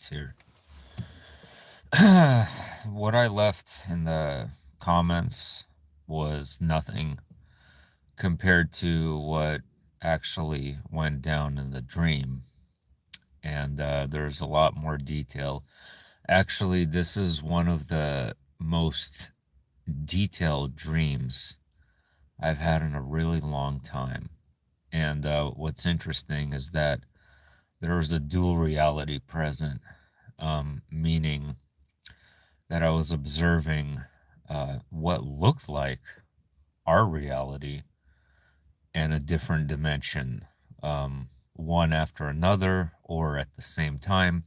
thoughts here. What I left in the comments was nothing compared to what actually went down in the dream. And there's a lot more detail. Actually, this is one of the most detailed dreams I've had in a really long time. And what's interesting is that there was a dual reality present, meaning that I was observing what looked like our reality in a different dimension, one after another or at the same time.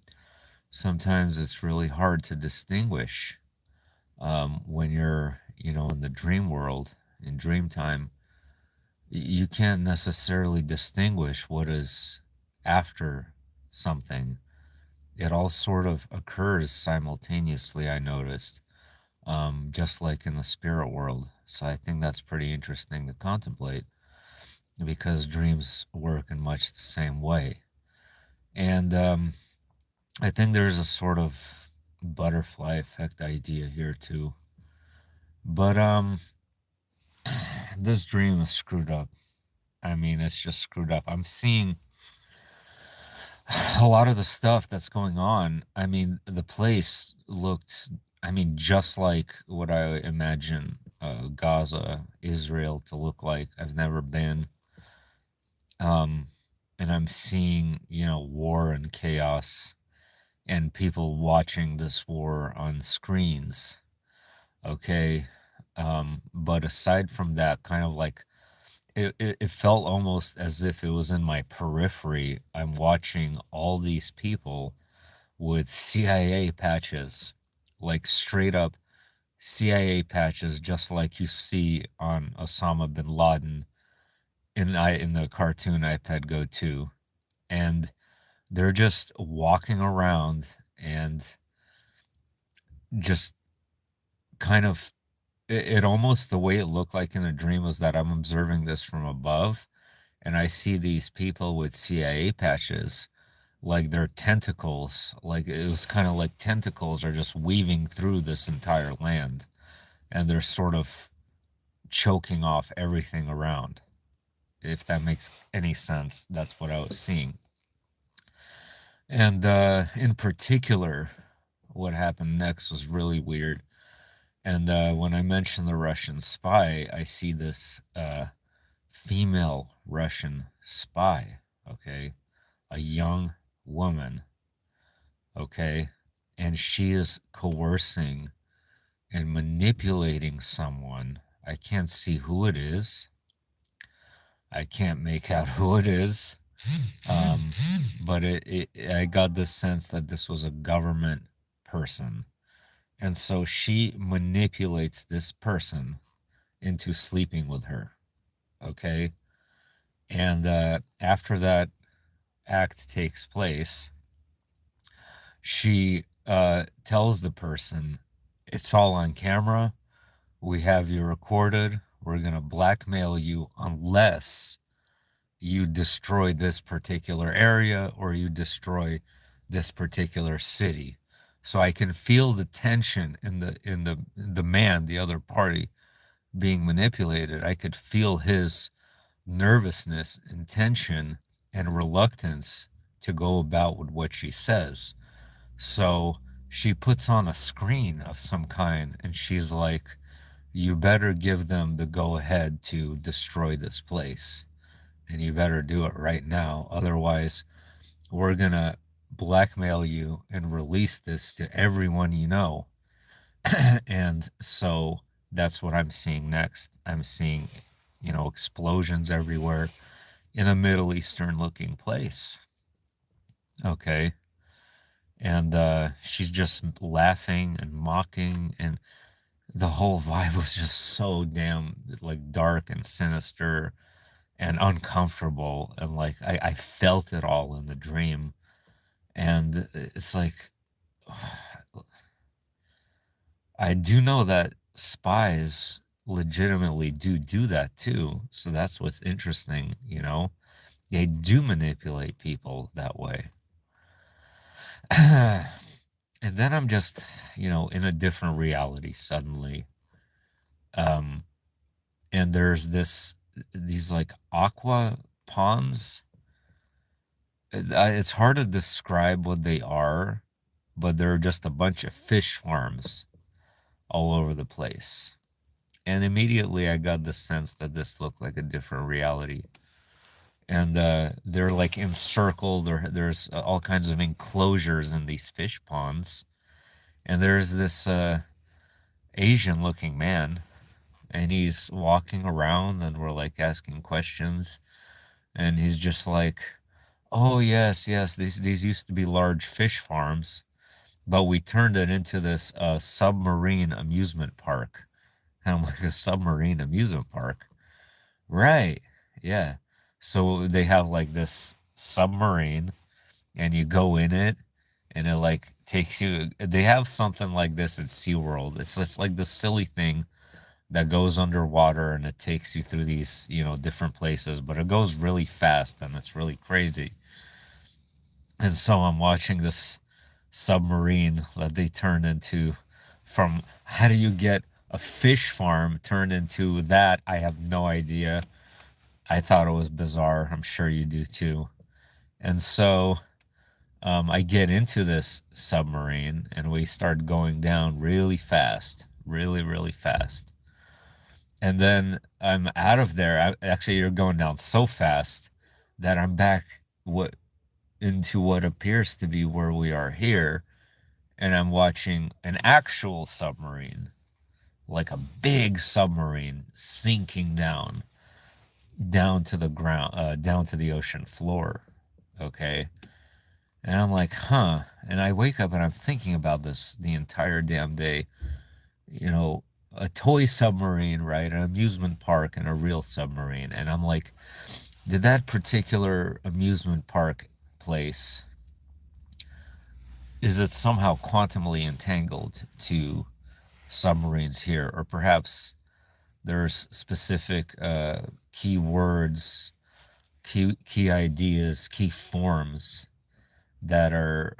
Sometimes it's really hard to distinguish when you're, in the dream world, in dream time. You can't necessarily distinguish what is after something. It all sort of occurs simultaneously, I noticed, just like in the spirit world. So I think that's pretty interesting to contemplate because dreams work in much the same way. And I think there's a sort of butterfly effect idea here too. But this dream is screwed up. I mean, it's just screwed up. I'm seeing a lot of the stuff that's going on. I mean, the place looked, just like what I imagine Gaza, Israel to look like. I've never been. And I'm seeing, war and chaos and people watching this war on screens. Okay. But aside from that, kind of like it felt almost as if it was in my periphery. I'm watching all these people with CIA patches, like straight up CIA patches, just like you see on Osama bin Laden in the cartoon iPad Go 2. And they're just walking around and just kind of it almost the way it looked like in a dream was that I'm observing this from above and I see these people with CIA patches like their tentacles, like it was kind of like tentacles are just weaving through this entire land and they're sort of choking off everything around. If that makes any sense, that's what I was seeing. And in particular, what happened next was really weird. And when I mentioned the Russian spy, I see this female Russian spy, okay? A young woman, okay? And she is coercing and manipulating someone. I can't see who it is. I can't make out who it is. But I got the sense that this was a government person. And so she manipulates this person into sleeping with her. Okay. And after that act takes place, she tells the person, it's all on camera. We have you recorded. We're going to blackmail you unless you destroy this particular area or you destroy this particular city. So I can feel the tension in the man, the other party being manipulated. I could feel his nervousness and tension and reluctance to go about with what she says. So she puts on a screen of some kind and she's like, you better give them the go ahead to destroy this place. And you better do it right now. Otherwise, we're going to blackmail you and release this to everyone you know. And so that's what I'm seeing next. I'm seeing, explosions everywhere in a Middle Eastern looking place. Okay. And she's just laughing and mocking. And the whole vibe was just so damn like dark and sinister and uncomfortable. And like I felt it all in the dream. And it's like, I do know that spies legitimately do that too. So that's what's interesting, They do manipulate people that way. And then I'm just, in a different reality suddenly. Um, and there's these like aqua ponds. It's hard to describe what they are, but they're just a bunch of fish farms all over the place. And immediately I got the sense that this looked like a different reality. And they're like encircled, or there's all kinds of enclosures in these fish ponds. And there's this Asian looking man, and he's walking around, and we're like asking questions. And he's just like, oh, yes, yes, these used to be large fish farms, but we turned it into this submarine amusement park. And I'm like, a submarine amusement park? Right. Yeah. So they have like this submarine, and you go in it, and it like takes you. They have something like this at SeaWorld. It's just like this silly thing that goes underwater, and it takes you through these, different places, but it goes really fast and it's really crazy. And so I'm watching this submarine that they turned into, from how do you get a fish farm turned into that? I have no idea. I thought it was bizarre. I'm sure you do too. And so I get into this submarine, and we start going down really fast, really, really fast. And then I'm out of there. Actually, you're going down so fast that I'm back into what appears to be where we are here, and I'm watching an actual submarine, like a big submarine, sinking down to the ground, down to the ocean floor. Okay. And I'm like, huh. And I wake up and I'm thinking about this the entire damn day. You know, a toy submarine, right? An amusement park and a real submarine. And I'm like, did that particular amusement park place, is it somehow quantumly entangled to submarines here? Or perhaps there's specific key words, key ideas, key forms that are,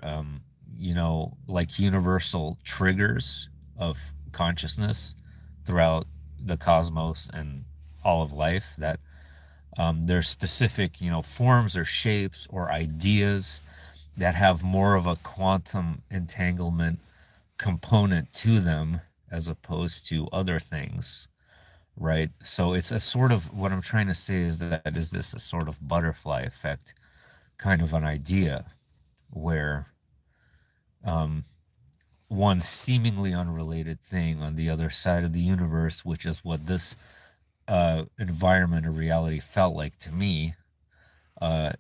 like universal triggers of consciousness throughout the cosmos and all of life, that there's specific, forms or shapes or ideas that have more of a quantum entanglement component to them as opposed to other things, right? So it's a sort of, what I'm trying to say is that, is this a sort of butterfly effect kind of an idea, where one seemingly unrelated thing on the other side of the universe, which is what this environment or reality felt like to me,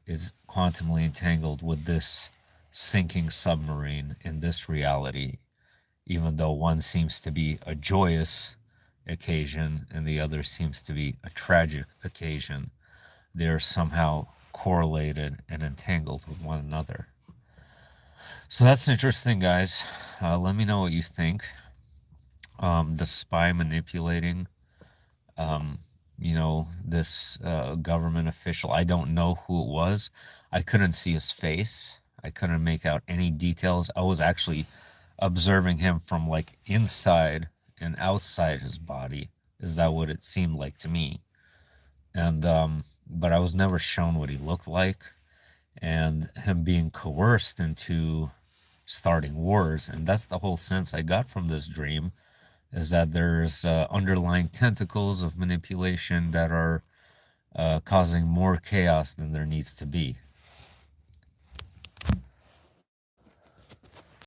is quantumly entangled with this sinking submarine in this reality, even though one seems to be a joyous occasion and the other seems to be a tragic occasion. They're somehow correlated and entangled with one another. So that's interesting, guys. Let me know what you think. The spy manipulating, this government official. I don't know who it was. I couldn't see his face. I couldn't make out any details. I was actually observing him from like inside and outside his body. Is that what it seemed like to me? And but I was never shown what he looked like, and him being coerced into starting wars. And that's the whole sense I got from this dream, is that there's underlying tentacles of manipulation that are causing more chaos than there needs to be.